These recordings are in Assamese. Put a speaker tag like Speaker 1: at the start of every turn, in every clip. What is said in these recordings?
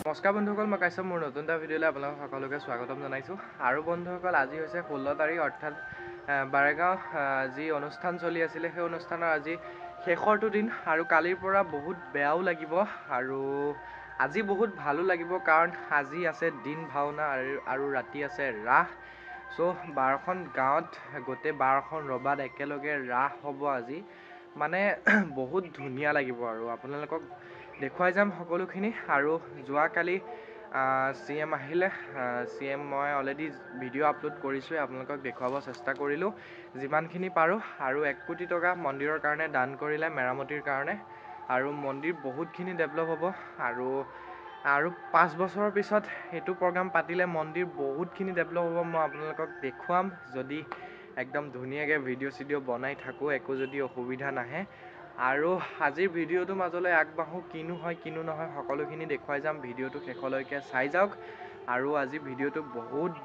Speaker 1: নমস্কাৰ বন্ধুসকল, মই কাশ্যপ মোৰ নতুন এটা ভিডিঅ'লৈ আপোনালোক সকলোকে স্বাগতম জনাইছোঁ। আৰু বন্ধুসকল, আজি হৈছে 16 তাৰিখ অৰ্থাৎ বাৰেগাঁও যি অনুষ্ঠান চলি আছিলে সেই অনুষ্ঠানৰ আজি শেষৰটো দিন। আৰু কালিৰ পৰা বহুত বেয়াও লাগিব আৰু আজি বহুত ভালো লাগিব, কাৰণ আজি আছে দিন ভাওনা আৰু ৰাতি আছে ৰাস। চ' 12খন গাঁৱত গোটেই 12খন ৰবাত একেলগে ৰাস হ'ব আজি। মানে বহুত ধুনীয়া লাগিব আৰু আপোনালোকক দেখুৱাই যাম সকলোখিনি। আৰু যোৱাকালি CM আহিলে, CM মই অলৰেডি ভিডিঅ' আপলোড কৰিছোঁৱে, আপোনালোকক দেখুৱাব চেষ্টা কৰিলোঁ যিমানখিনি পাৰোঁ। আৰু 1 কোটি টকা মন্দিৰৰ কাৰণে দান কৰিলে, মেৰামতিৰ কাৰণে। আৰু মন্দিৰ বহুতখিনি ডেভেলপ হ'ব আৰু 5 বছৰৰ পিছত এইটো প্ৰগ্ৰাম পাতিলে মন্দিৰ বহুতখিনি ডেভেলপ হ'ব। মই আপোনালোকক দেখুৱাম যদি একদম ধুনীয়াকৈ ভিডিঅ' বনাই থাকোঁ, একো যদি অসুবিধা নাহে। আৰু আজিৰ ভিডিঅ'টোৰ মাজলৈ আগবাঢ়োঁ, কিনো হয় কিনো নহয় সকলোখিনি দেখুৱাই যাম। ভিডিঅ'টো শেষলৈকে চাই যাওক। আৰু আজি ভিডিঅ'টো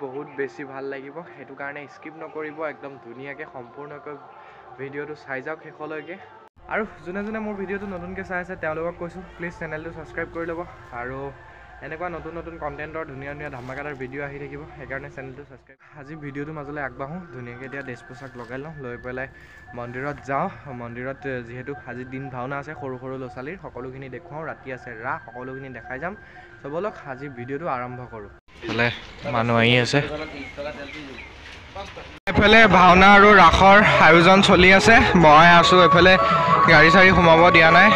Speaker 1: বহুত বেছি ভাল লাগিব, সেইটো কাৰণে স্কিপ নকৰিব, একদম ধুনীয়াকৈ সম্পূৰ্ণকৈ ভিডিঅ'টো চাই যাওক শেষলৈকে। আৰু যোনে মোৰ ভিডিঅ'টো নতুনকৈ চাই আছে তেওঁলোকক কৈছোঁ, প্লিজ চেনেলটো ছাবস্ক্ৰাইব কৰি ল'ব। আৰু এনেকুৱা নতুন কণ্টেণ্টৰ ধুনীয়া ধামাকাদাৰ ভিডিঅ' আহি থাকিব, সেইকাৰণে চেনেলটো ছাবস্ক্ৰাইব। আজি ভিডিঅ'টোৰ মাজলৈ আগবাঢ়োঁ, ধুনীয়াকৈ এতিয়া ড্ৰেছ পোছাক লগাই লওঁ, লৈ পেলাই মন্দিৰত যাওঁ। মন্দিৰত যিহেতু আজি দিন ভাওনা আছে সৰু ল'ৰা ছোৱালীৰ, সকলোখিনি দেখুৱাওঁ। ৰাতি আছে ৰাস, সকলোখিনি দেখাই যাম। চ' ব'লক আজি ভিডিঅ'টো আৰম্ভ কৰোঁ। এইফালে মানুহ আহি আছে, এইফালে ভাওনা আৰু ৰাসৰ আয়োজন চলি আছে। মই আছোঁ এইফালে, গাড়ী চাড়ী সোমাব দিয়া নাই,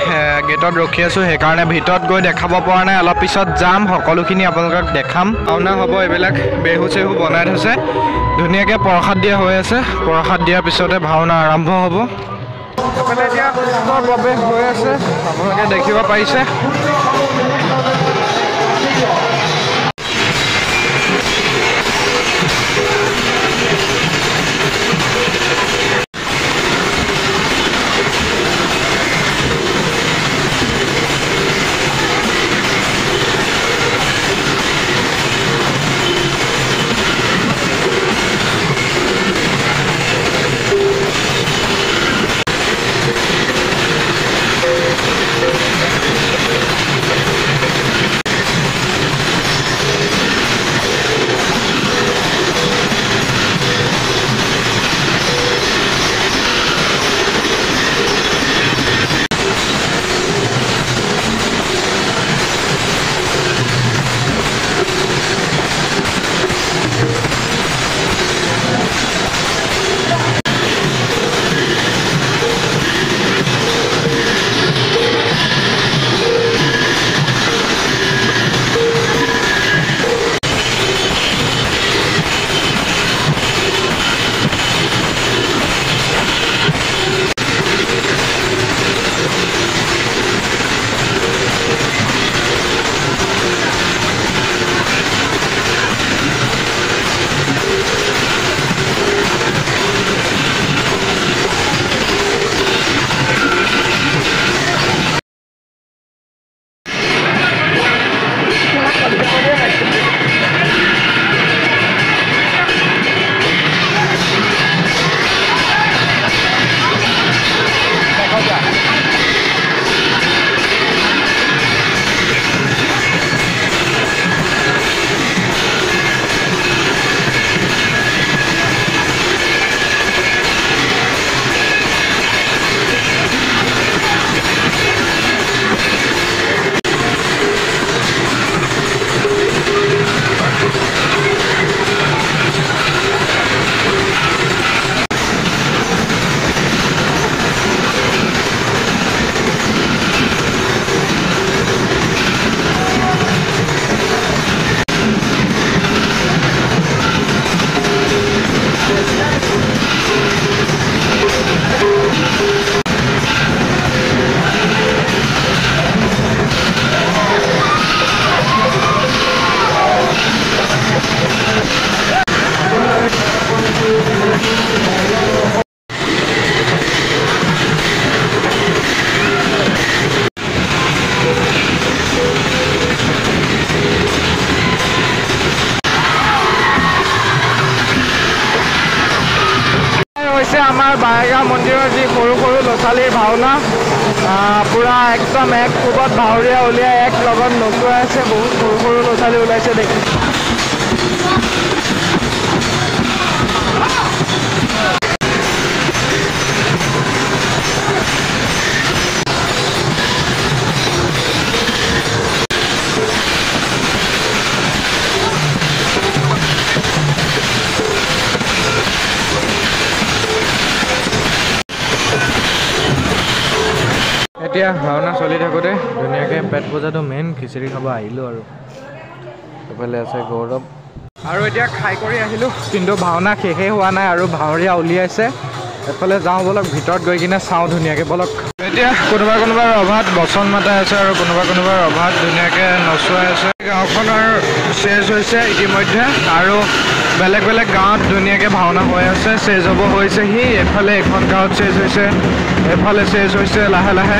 Speaker 1: গেটত ৰখি আছোঁ, সেইকাৰণে ভিতৰত গৈ দেখাব পৰা নাই। অলপ পিছত যাম, সকলোখিনি আপোনালোকক দেখাম। ভাওনা হ'ব, এইবিলাক বেহু চেহু বনাই থৈছে, ধুনীয়াকৈ প্ৰসাদ দিয়া হৈ আছে। প্ৰসাদ দিয়াৰ পিছতে ভাওনা আৰম্ভ হ'ব। এইফালে এতিয়া কৃষ্ণৰ প্ৰৱেশ হৈ আছে, আপোনালোকে দেখিব পাৰিছে। আমাৰ বাৰেগাঁও মন্দিৰৰ যি সৰু ল'ৰা ছোৱালীৰ ভাওনা, পুৰা একদম এক কোবত ভাৱৰীয়া উলিয়াই এক লগত নচুৱাই আছে। বহুত সৰু সৰু ল'ৰা ছোৱালী ওলাইছে দেখিছোঁ। এতিয়া ভাওনা চলি থাকোঁতে ধুনীয়াকৈ পেট পূজাটো মেইন খিচিৰি খাব আহিলোঁ আৰু এইফালে আছে গৌৰৱ। আৰু এতিয়া খাই কৰি আহিলোঁ, কিন্তু ভাওনা শেষেই হোৱা নাই আৰু ভাৱৰীয়া উলিয়াইছে। এফালে যাওঁ বলক, ভিতৰত গৈ কিনে চাওঁ ধুনীয়াকৈ বলক। এতিয়া কোনোবা কোনোবাৰ ৰভাত বচন মাতাই আছে আৰু কোনোবা কোনোবাৰ ৰভাত ধুনীয়াকৈ নচুৱাই আছে। গাঁওখনৰ চেজ হৈছে ইতিমধ্যে আৰু বেলেগ বেলেগ গাঁৱত ধুনীয়াকৈ ভাওনা হৈ আছে, চেজ হ'ব হৈছেহি। এফালে এখন গাঁৱত চেজ হৈছে, এফালে চেজ হৈছে লাহে লাহে।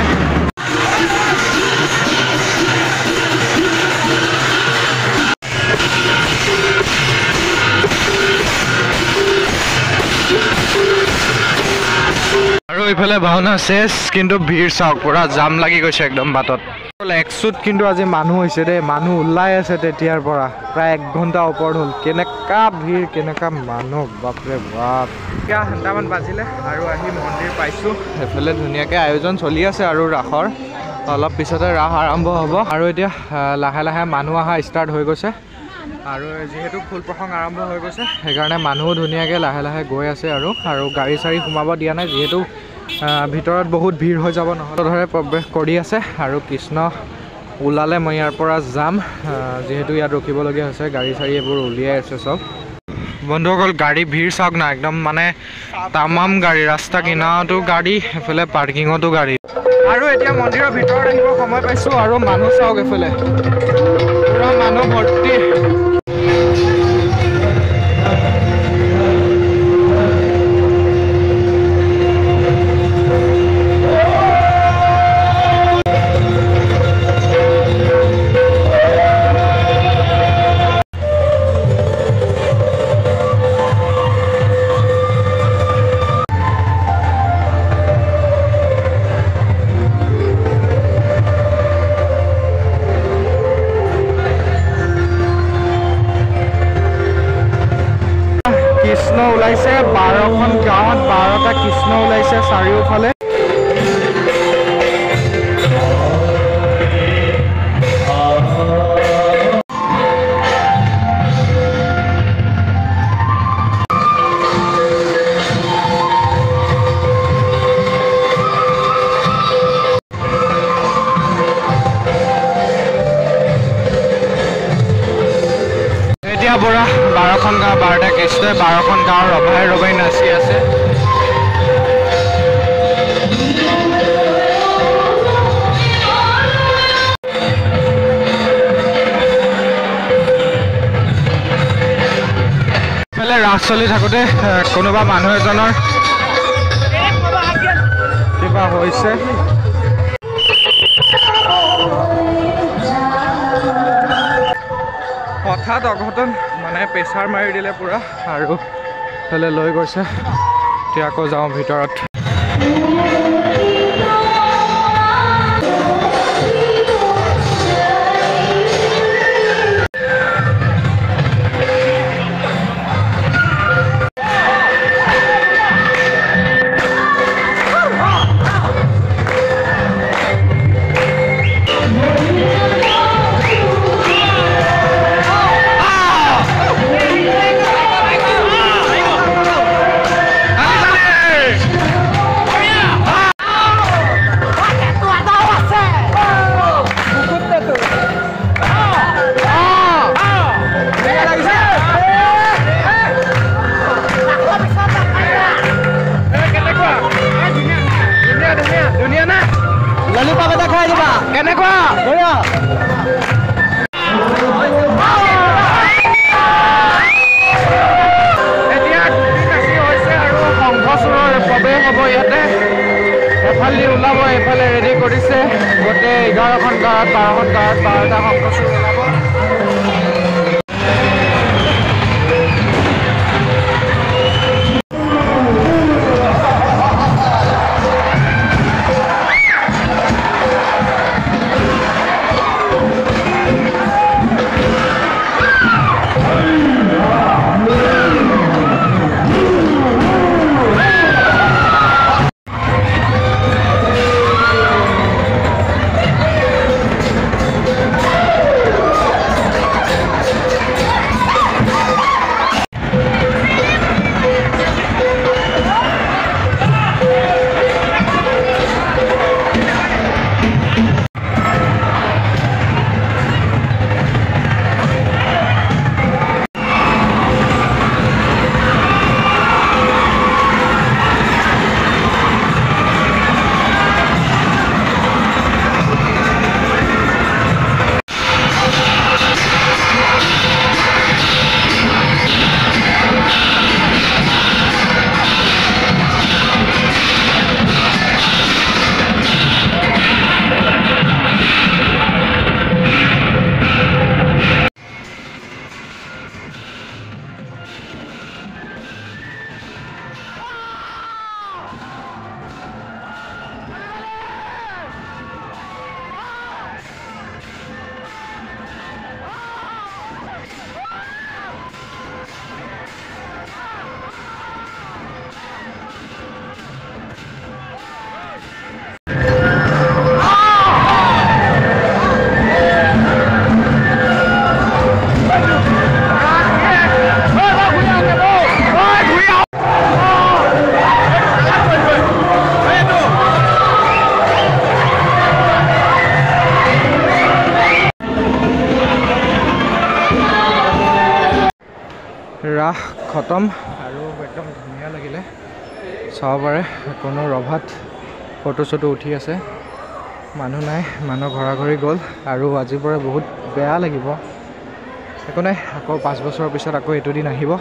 Speaker 1: আৰু এইফালে ভাওনা চেজ, কিন্তু ভিৰ চাওক, পুৰা জাম লাগি গৈছে একদম বাটত। একচুত কিন্তু আজি মানুহ হৈছে দেই, মানুহ ওলাই আছে তেতিয়াৰ পৰা প্ৰায় 1 ঘণ্টা ওপৰত হ'ল। কেনেকুৱা ভিৰ, কেনেকুৱা মানুহ, বাপৰে বাপ। এতিয়া 8টামান বাজিলে আৰু আহি মন্দিৰ পাইছোঁ। এইফালে ধুনীয়াকৈ আয়োজন চলি আছে আৰু ৰাসৰ অলপ পিছতে ৰাস আৰম্ভ হ'ব। আৰু এতিয়া লাহে লাহে মানুহ অহা ষ্টাৰ্ট হৈ গৈছে আৰু যিহেতু ফুল প্ৰসংগ আৰম্ভ হৈ গৈছে সেইকাৰণে মানুহো ধুনীয়াকৈ লাহে লাহে গৈ আছে আৰু গাড়ী চাড়ী সোমাব দিয়া নাই, যিহেতু ভিতৰত বহুত ভিৰ হৈ যাব নহ'লে ধৰে প্ৰৱেশ কৰি আছে। আৰু কৃষ্ণ ওলালে মই ইয়াৰ পৰা যাম, যিহেতু ইয়াত ৰখিবলগীয়া হৈছে। গাড়ী চাড়ী এইবোৰ উলিয়াই আছে চব। বন্ধুসকল গাড়ী ভিৰ চাওক না, একদম মানে তামাম গাড়ী, ৰাস্তা কিনাৰতো গাড়ী, এফালে পাৰ্কিঙতো গাড়ী। আৰু এতিয়া মন্দিৰৰ ভিতৰত আহিব সময় পাইছোঁ আৰু মানুহ চাওক, এফালে পুৰা মানুহ ভৰ্তি। কৃষ্ণ ওলাইছে 12খন গাঁৱত, 12টা কৃষ্ণ ওলাইছে চাৰিওফালে। এতিয়া পৰা 12খন গাঁও, 12টা কৃষ্ণই 12খন গাঁৱৰ ৰভাই ৰভাই নাচি আছে। ইফালে ৰাস চলি থাকোঁতে কোনোবা মানুহ এজনৰ কিবা হৈছে। হঠাৎ অঘটন, মানে প্ৰেছাৰ মাৰি দিলে পুৰা আৰু এইফালে লৈ গৈছে। এতিয়া আকৌ যাওঁ ভিতৰত। ললিপপ এটা খাই দিবা, কেনেকুৱা বঢ়িয়া। এতিয়া হৈছে আৰু শংখচূড়ৰ প্ৰৱেশ হ'ব ইয়াতে। এফালে ওলাব, এইফালে ৰেডি কৰিছে গোটেই 11খন গাঁৱত, 12খন গাঁৱত 12টা শংখচূড় ওলাব। ৰাস খতম আৰু একদম ধুনীয়া লাগিলে চাব পাৰে কোনো ৰভাত ফটো চটো উঠি আছে মানুহ নাই মানুহ ঘৰা ঘৰি গ'ল আৰু আজিৰ পৰা বহুত বেয়া লাগিব একো নাই আকৌ 5 বছৰৰ পিছত আকৌ এইটো দিন আহিব